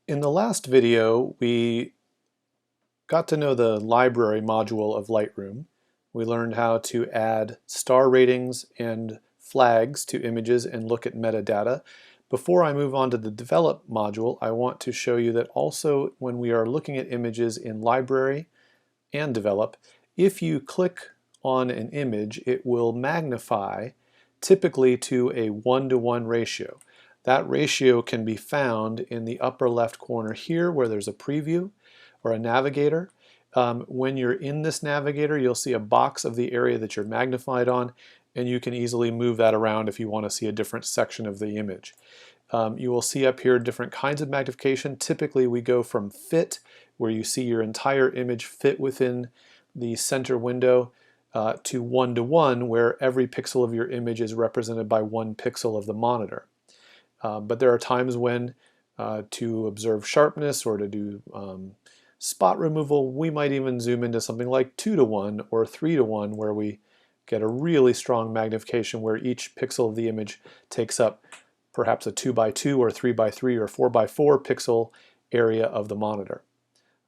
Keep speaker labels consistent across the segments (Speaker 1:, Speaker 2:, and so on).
Speaker 1: In the last video, we got to know the library module of Lightroom. We learned how to add star ratings and flags to images and look at metadata. Before I move on to the develop module, I want to show you that also when we are looking at images in library and develop, if you click on an image, it will magnify typically to a 1-to-1 ratio. That ratio can be found in the upper left corner here where there's a preview or a navigator. When you're in this navigator, you'll see a box of the area that you're magnified on, and you can easily move that around if you want to see a different section of the image. You will see up here different kinds of magnification. Typically we go from fit, where you see your entire image fit within the center window, to 1-to-1, where every pixel of your image is represented by 1 pixel of the monitor. But there are times when to observe sharpness or to do spot removal, we might even zoom into something like 2-to-1 or 3-to-1, where we get a really strong magnification where each pixel of the image takes up perhaps a 2x2 or 3x3 or 4x4 pixel area of the monitor.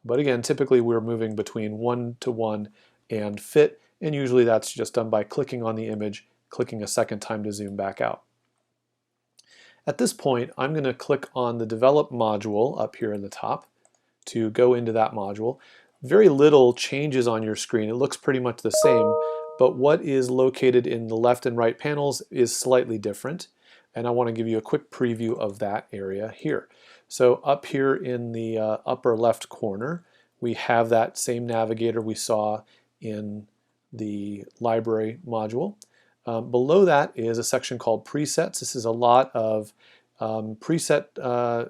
Speaker 1: But again, typically we're moving between 1-to-1 and fit, and usually that's just done by clicking on the image, clicking a second time to zoom back out. At this point, I'm going to click on the develop module up here in the top to go into that module. Very little changes on your screen. It looks pretty much the same, but what is located in the left and right panels is slightly different, and I want to give you a quick preview of that area here. So up here in the upper left corner, we have that same navigator we saw in the library module. Below that is a section called presets. This is a lot of preset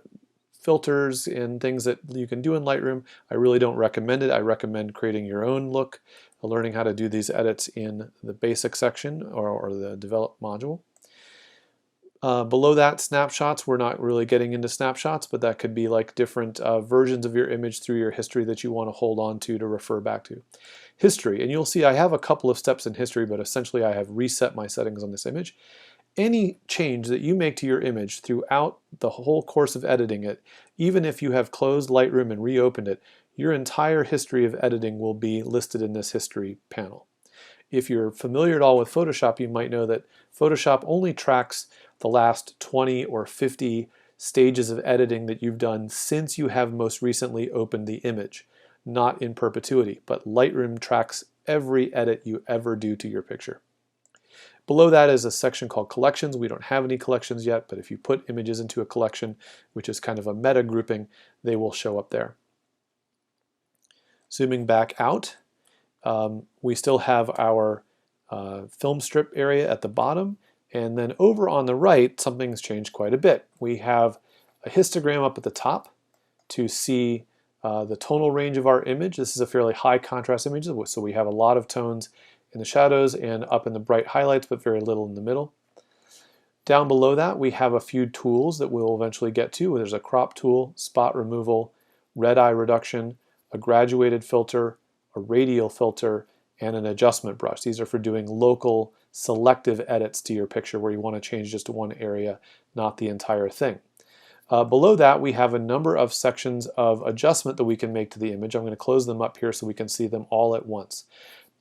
Speaker 1: filters and things that you can do in Lightroom. I really don't recommend it. I recommend creating your own look, learning how to do these edits in the basic section or the develop module. Below that, snapshots. We're not really getting into snapshots, but that could be like different versions of your image through your history that you want to hold on to refer back to. History, and you'll see I have a couple of steps in history, but essentially I have reset my settings on this image. Any change that you make to your image throughout the whole course of editing it, even if you have closed Lightroom and reopened it, your entire history of editing will be listed in this history panel. If you're familiar at all with Photoshop, you might know that Photoshop only tracks the last 20 or 50 stages of editing that you've done since you have most recently opened the image, not in perpetuity, but Lightroom tracks every edit you ever do to your picture. Below that is a section called collections. We don't have any collections yet, but if you put images into a collection, which is kind of a meta grouping, they will show up there. Zooming back out, we still have our film strip area at the bottom, and then over on the right, something's changed quite a bit. We have a histogram up at the top to see the tonal range of our image. This is a fairly high contrast image, so we have a lot of tones in the shadows and up in the bright highlights, but very little in the middle. Down below that, we have a few tools that we'll eventually get to. There's a crop tool, spot removal, red eye reduction, a graduated filter, a radial filter, and an adjustment brush. These are for doing local selective edits to your picture where you want to change just one area, not the entire thing. Below that, we have a number of sections of adjustment that we can make to the image. I'm going to close them up here so we can see them all at once.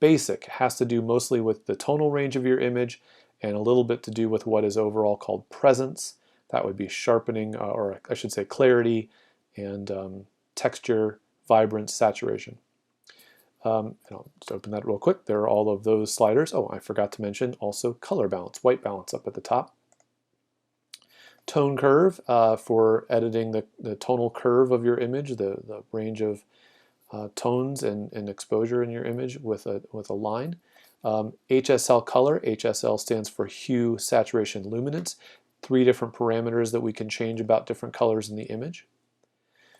Speaker 1: Basic has to do mostly with the tonal range of your image and a little bit to do with what is overall called presence. That would be sharpening, or I should say clarity, and texture, vibrance, saturation. And I'll just open that real quick. There are all of those sliders. Oh, I forgot to mention also color balance, white balance up at the top. Tone curve for editing the tonal curve of your image, the range of tones and exposure in your image with a line. HSL color, HSL stands for hue, saturation, luminance. 3 different parameters that we can change about different colors in the image.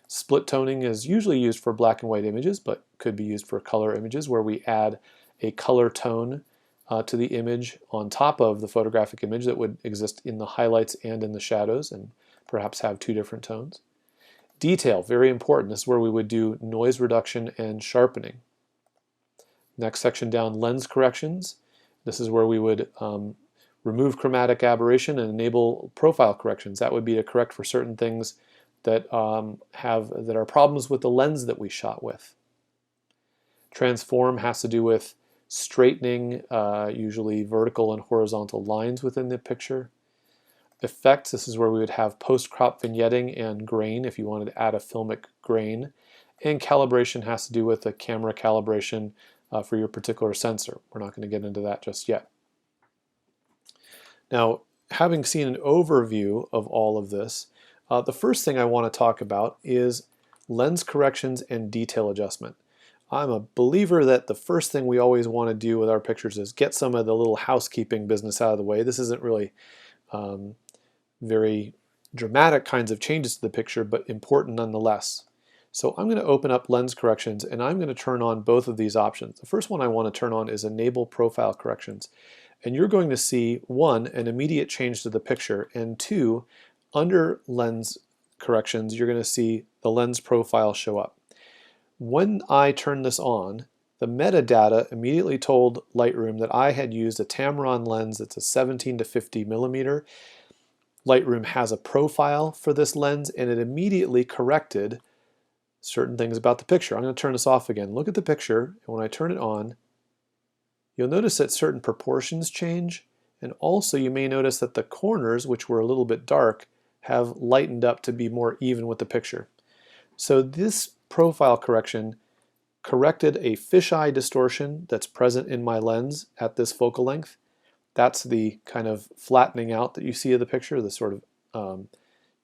Speaker 1: Split toning is usually used for black and white images, but could be used for color images where we add a color tone to the image on top of the photographic image that would exist in the highlights and in the shadows and perhaps have 2 different tones. Detail, very important. This is where we would do noise reduction and sharpening. Next section down, lens corrections. This is where we would remove chromatic aberration and enable profile corrections. That would be to correct for certain things that that are problems with the lens that we shot with. Transform has to do with straightening usually vertical and horizontal lines within the picture. Effects, this is where we would have post-crop vignetting and grain if you wanted to add a filmic grain. And calibration has to do with the camera calibration for your particular sensor. We're not going to get into that just yet. Now, having seen an overview of all of this, the first thing I want to talk about is lens corrections and detail adjustment. I'm a believer that the first thing we always want to do with our pictures is get some of the little housekeeping business out of the way. This isn't really very dramatic kinds of changes to the picture, but important nonetheless. So I'm going to open up lens corrections and I'm going to turn on both of these options. The first one I want to turn on is enable profile corrections. And you're going to see, one, an immediate change to the picture, and two, under lens corrections, you're going to see the lens profile show up. When I turned this on, the metadata immediately told Lightroom that I had used a Tamron lens that's a 17 to 50 millimeter. Lightroom has a profile for this lens, and it immediately corrected certain things about the picture. I'm going to turn this off again. Look at the picture, and when I turn it on, you'll notice that certain proportions change, and also you may notice that the corners, which were a little bit dark, have lightened up to be more even with the picture. So this profile correction corrected a fisheye distortion that's present in my lens at this focal length. That's the kind of flattening out that you see of the picture, the sort of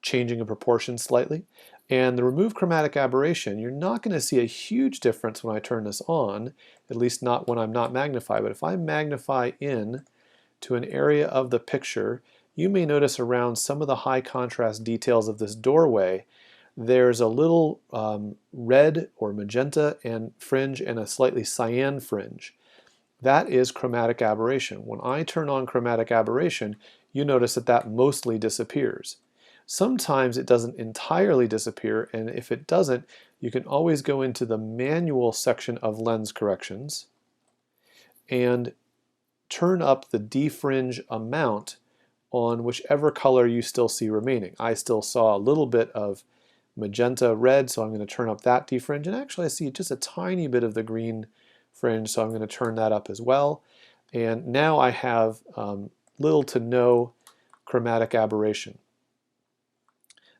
Speaker 1: changing of proportions slightly. And the remove chromatic aberration, you're not going to see a huge difference when I turn this on, at least not when I'm not magnified. But if I magnify in to an area of the picture, you may notice around some of the high contrast details of this doorway, there's a little red or magenta and fringe and a slightly cyan fringe. That is chromatic aberration. When I turn on chromatic aberration, you notice that that mostly disappears. Sometimes it doesn't entirely disappear, and if it doesn't, you can always go into the manual section of lens corrections and turn up the defringe amount on whichever color you still see remaining. I still saw a little bit of magenta red, so I'm going to turn up that defringe, and actually I see just a tiny bit of the green fringe, so I'm going to turn that up as well. And now I have little to no chromatic aberration.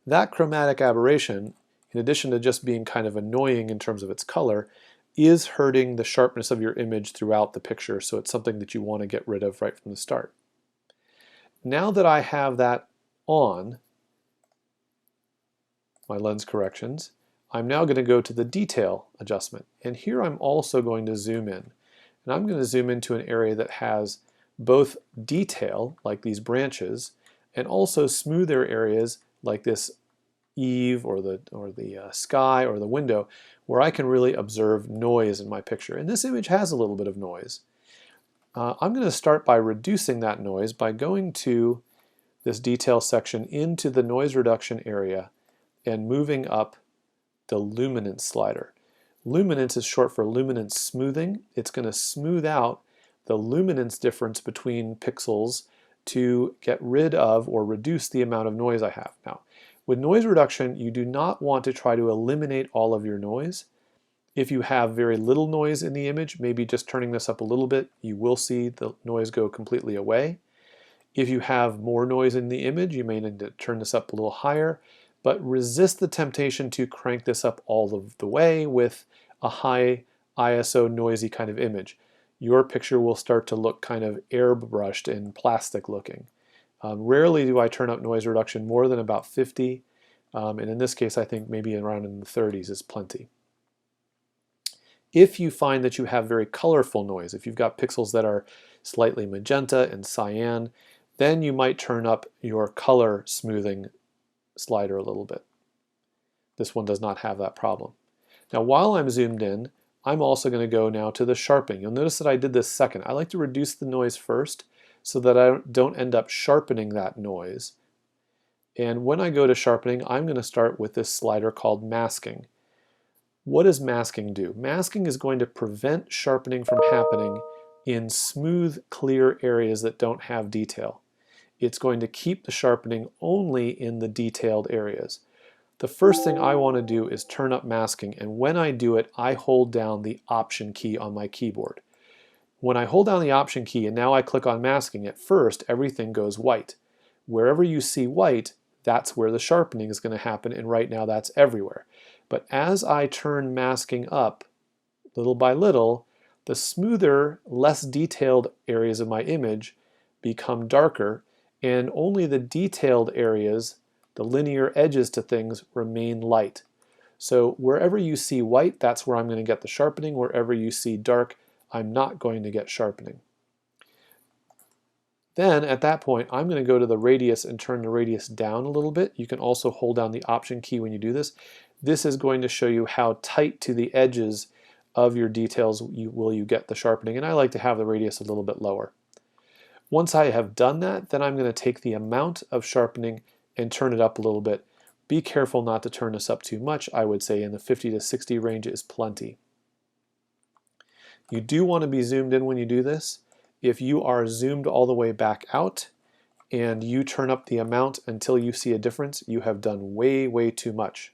Speaker 1: That chromatic aberration, in addition to just being kind of annoying in terms of its color, is hurting the sharpness of your image throughout the picture, so it's something that you want to get rid of right from the start. Now that I have that on, my lens corrections, I'm now going to go to the detail adjustment. And here I'm also going to zoom in. And I'm going to zoom into an area that has both detail, like these branches, and also smoother areas like this eave or the sky or the window, where I can really observe noise in my picture. And this image has a little bit of noise. I'm going to start by reducing that noise by going to this detail section into the noise reduction area and moving up the luminance slider. Luminance is short for luminance smoothing. It's going to smooth out the luminance difference between pixels to get rid of or reduce the amount of noise I have. Now, with noise reduction, you do not want to try to eliminate all of your noise. If you have very little noise in the image, maybe just turning this up a little bit, you will see the noise go completely away. If you have more noise in the image, you may need to turn this up a little higher, but resist the temptation to crank this up all of the way with a high ISO noisy kind of image. Your picture will start to look kind of airbrushed and plastic looking. Rarely do I turn up noise reduction more than about 50, and in this case I think maybe around in the 30s is plenty. If you find that you have very colorful noise, if you've got pixels that are slightly magenta and cyan, then you might turn up your color smoothing slider a little bit. This one does not have that problem. Now while I'm zoomed in, I'm also going to go now to the sharpening. You'll notice that I did this second. I like to reduce the noise first so that I don't end up sharpening that noise. And when I go to sharpening, I'm going to start with this slider called masking. What does masking do? Masking is going to prevent sharpening from happening in smooth, clear areas that don't have detail. It's going to keep the sharpening only in the detailed areas. the first thing I want to do is turn up masking, and when I do it, I hold down the Option key on my keyboard. When I hold down the Option key and now I click on masking, at first everything goes white. Wherever you see white, that's where the sharpening is going to happen, and right now that's everywhere. But as I turn masking up, little by little, the smoother, less detailed areas of my image become darker, and only the detailed areas, the linear edges to things, remain light. So wherever you see white, that's where I'm going to get the sharpening. Wherever you see dark, I'm not going to get sharpening. Then at that point, I'm going to go to the radius and turn the radius down a little bit. You can also hold down the Option key when you do this. This is going to show you how tight to the edges of your details will you get the sharpening, and I like to have the radius a little bit lower. Once I have done that, then I'm going to take the amount of sharpening and turn it up a little bit. Be careful not to turn this up too much. I would say in the 50 to 60 range is plenty. You do want to be zoomed in when you do this. If you are zoomed all the way back out and you turn up the amount until you see a difference, you have done way, way too much.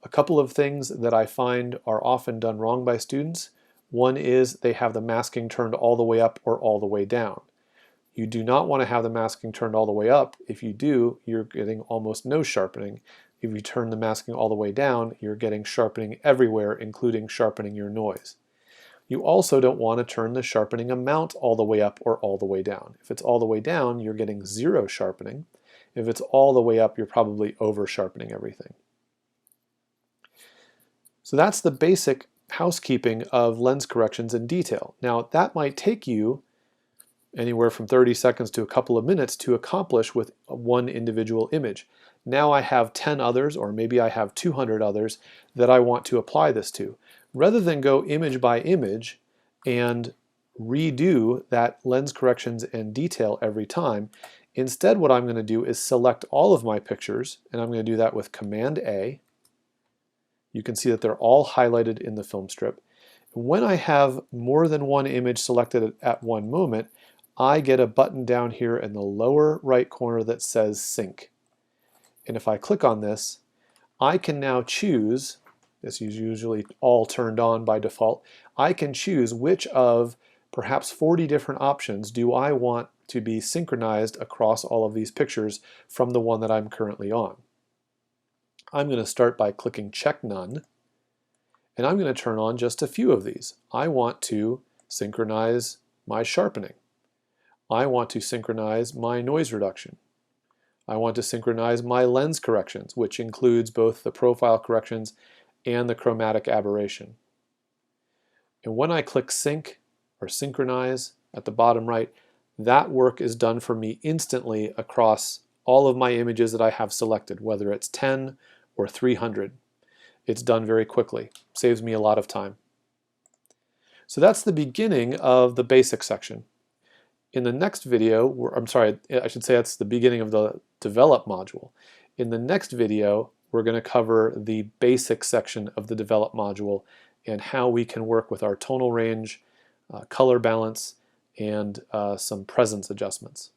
Speaker 1: A couple of things that I find are often done wrong by students. One is they have the masking turned all the way up or all the way down. You do not want to have the masking turned all the way up. If you do, you're getting almost no sharpening. If you turn the masking all the way down, you're getting sharpening everywhere, including sharpening your noise. You also don't want to turn the sharpening amount all the way up or all the way down. If it's all the way down, you're getting zero sharpening. If it's all the way up, you're probably over sharpening everything. So that's the basic housekeeping of lens corrections in detail. Now that might take you anywhere from 30 seconds to a couple of minutes to accomplish with one individual image. Now I have 10 others, or maybe I have 200 others that I want to apply this to. Rather than go image by image and redo that lens corrections and detail every time, instead what I'm going to do is select all of my pictures, and I'm going to do that with Command A. You can see that they're all highlighted in the film strip. When I have more than one image selected at one moment, I get a button down here in the lower right corner that says Sync. And if I click on this, I can now choose, this is usually all turned on by default, I can choose which of perhaps 40 different options do I want to be synchronized across all of these pictures from the one that I'm currently on. I'm going to start by clicking Check None, and I'm going to turn on just a few of these. I want to synchronize my sharpening. I want to synchronize my noise reduction. I want to synchronize my lens corrections, which includes both the profile corrections and the chromatic aberration. And when I click Sync or Synchronize at the bottom right, that work is done for me instantly across all of my images that I have selected, whether it's 10 or 300. It's done very quickly. Saves me a lot of time. So that's the beginning of the basic section. In the next video, I should say that's the beginning of the develop module. In the next video, we're going to cover the basic section of the develop module and how we can work with our tonal range, color balance, and some presence adjustments.